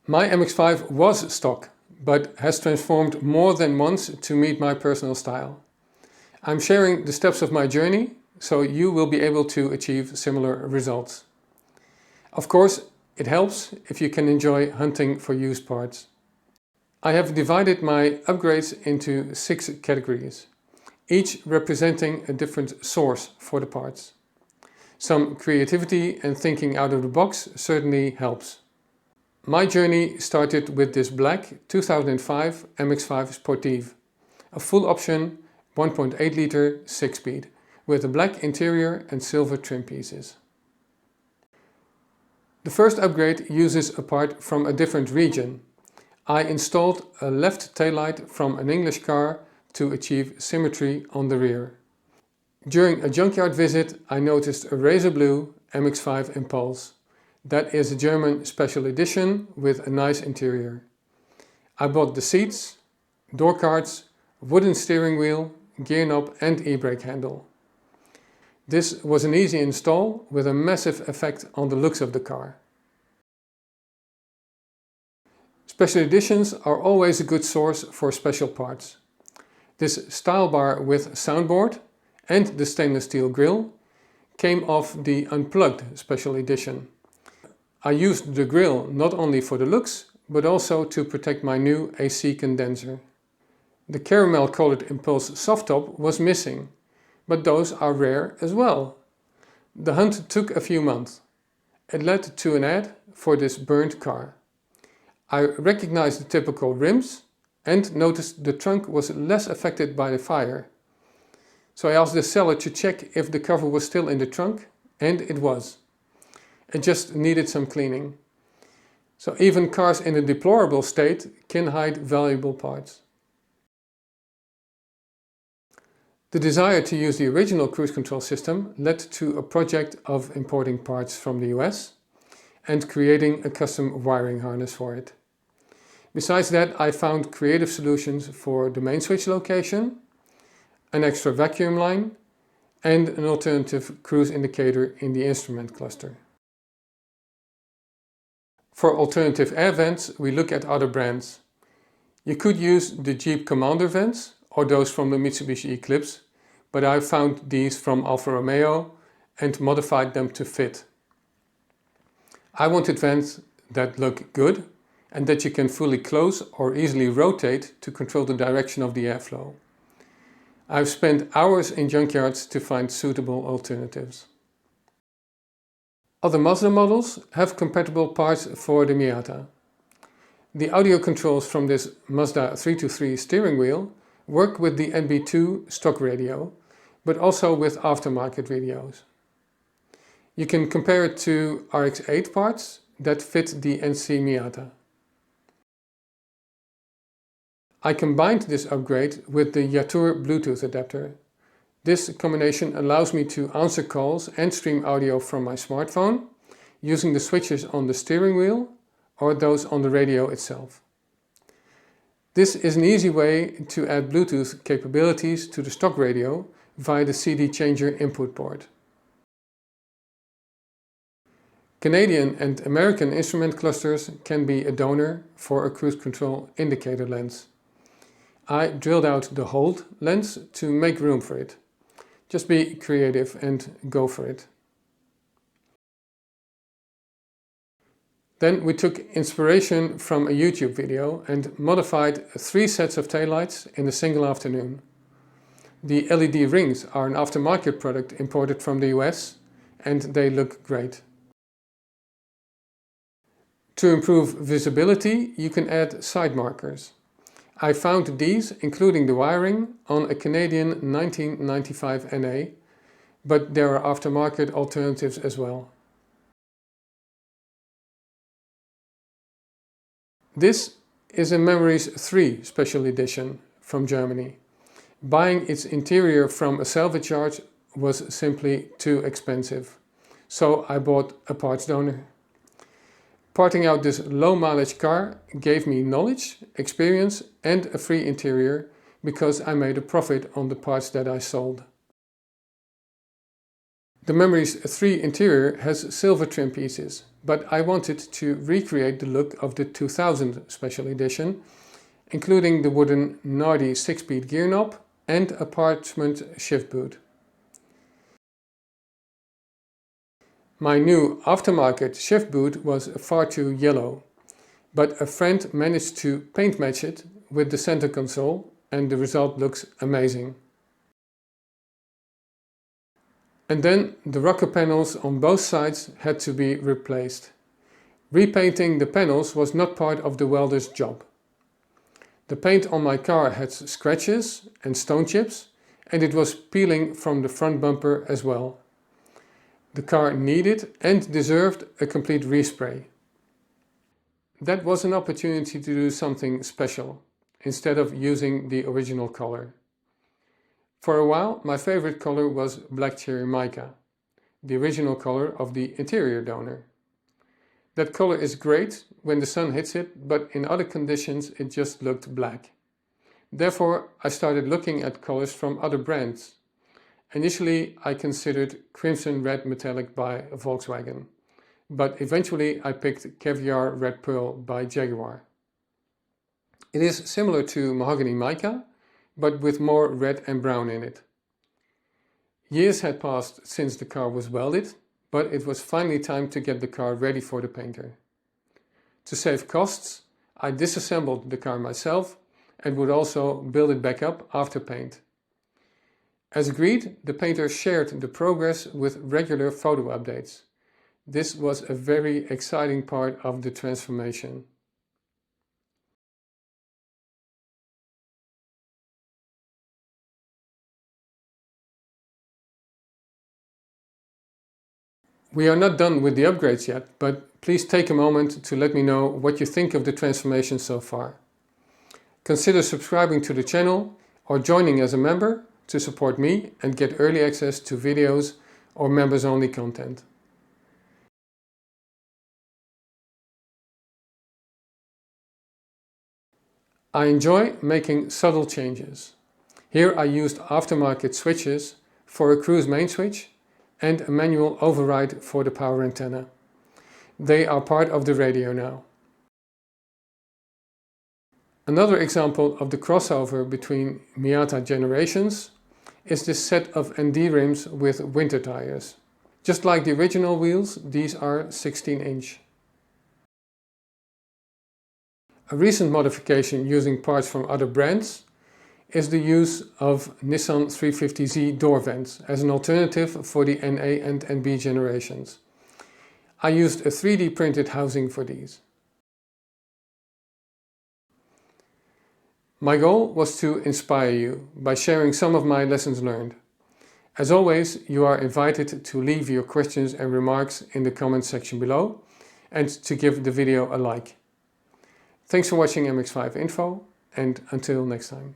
My MX-5 was stock, but has transformed more than once to meet my personal style. I'm sharing the steps of my journey, so you will be able to achieve similar results. Of course, it helps if you can enjoy hunting for used parts. I have divided my upgrades into 6 categories, each representing a different source for the parts. Some creativity and thinking out of the box certainly helps. My journey started with this black 2005 MX-5 Sportive, a full option 1.8 litre 6-speed with a black interior and silver trim pieces. The first upgrade uses a part from a different region. I installed a left taillight from an English car to achieve symmetry on the rear. During a junkyard visit I noticed a razor blue MX-5 Impuls. That is a German special edition with a nice interior. I bought the seats, door cards, wooden steering wheel, gear knob and e-brake handle. This was an easy install with a massive effect on the looks of the car. Special editions are always a good source for special parts. This style bar with soundboard and the stainless steel grille came off the Unplugged special edition. I used the grille not only for the looks, but also to protect my new AC condenser. The caramel colored Impuls soft top was missing, but those are rare as well. The hunt took a few months. It led to an ad for this burnt car. I recognized the typical rims and noticed the trunk was less affected by the fire. So I asked the seller to check if the cover was still in the trunk, and it was. It just needed some cleaning. So even cars in a deplorable state can hide valuable parts. The desire to use the original cruise control system led to a project of importing parts from the US and creating a custom wiring harness for it. Besides that, I found creative solutions for the main switch location, an extra vacuum line and an alternative cruise indicator in the instrument cluster. For alternative air vents, we look at other brands. You could use the Jeep Commander vents or those from the Mitsubishi Eclipse, but I found these from Alfa Romeo and modified them to fit. I wanted vents that look good and that you can fully close or easily rotate to control the direction of the airflow. I've spent hours in junkyards to find suitable alternatives. Other Mazda models have compatible parts for the Miata. The audio controls from this Mazda 323 steering wheel work with the NB2 stock radio, but also with aftermarket radios. You can compare it to RX-8 parts that fit the NC Miata. I combined this upgrade with the Jaguar Bluetooth adapter. This combination allows me to answer calls and stream audio from my smartphone using the switches on the steering wheel or those on the radio itself. This is an easy way to add Bluetooth capabilities to the stock radio via the CD changer input port. Canadian and American instrument clusters can be a donor for a cruise control indicator lens. I drilled out the hold lens to make room for it. Just be creative and go for it. Then we took inspiration from a YouTube video and modified 3 sets of taillights in a single afternoon. The LED rings are an aftermarket product imported from the US and they look great. To improve visibility, you can add side markers. I found these, including the wiring, on a Canadian 1995 NA, but there are aftermarket alternatives as well. This is a Memories 3 special edition from Germany. Buying its interior from a salvage yard was simply too expensive, so I bought a parts donor. Parting out this low mileage car gave me knowledge, experience and a free interior because I made a profit on the parts that I sold. The Memories 3 interior has silver trim pieces, but I wanted to recreate the look of the 2000 Special Edition, including the wooden Nardi 6-speed gear knob and a parchment shift boot. My new aftermarket shift boot was far too yellow, but a friend managed to paint match it with the center console and the result looks amazing. And then the rocker panels on both sides had to be replaced. Repainting the panels was not part of the welder's job. The paint on my car had scratches and stone chips, and it was peeling from the front bumper as well. The car needed and deserved a complete respray. That was an opportunity to do something special, instead of using the original color. For a while, my favorite color was black cherry mica, the original color of the interior donor. That color is great when the sun hits it, but in other conditions it just looked black. Therefore, I started looking at colors from other brands. Initially, I considered Crimson Red Metallic by Volkswagen, but eventually I picked Caviar Red Pearl by Jaguar. It is similar to mahogany mica, but with more red and brown in it. Years had passed since the car was welded, but it was finally time to get the car ready for the painter. To save costs, I disassembled the car myself and would also build it back up after paint. As agreed, the painter shared the progress with regular photo updates. This was a very exciting part of the transformation. We are not done with the upgrades yet, but please take a moment to let me know what you think of the transformation so far. Consider subscribing to the channel or joining as a member to support me and get early access to videos or members only content. I enjoy making subtle changes. Here I used aftermarket switches for a cruise main switch and a manual override for the power antenna. They are part of the radio now. Another example of the crossover between Miata generations is this set of ND rims with winter tires. Just like the original wheels, these are 16-inch. A recent modification using parts from other brands is the use of Nissan 350Z door vents as an alternative for the NA and NB generations. I used a 3D printed housing for these. My goal was to inspire you by sharing some of my lessons learned. As always, you are invited to leave your questions and remarks in the comment section below and to give the video a like. Thanks for watching MX-5 Info, and until next time.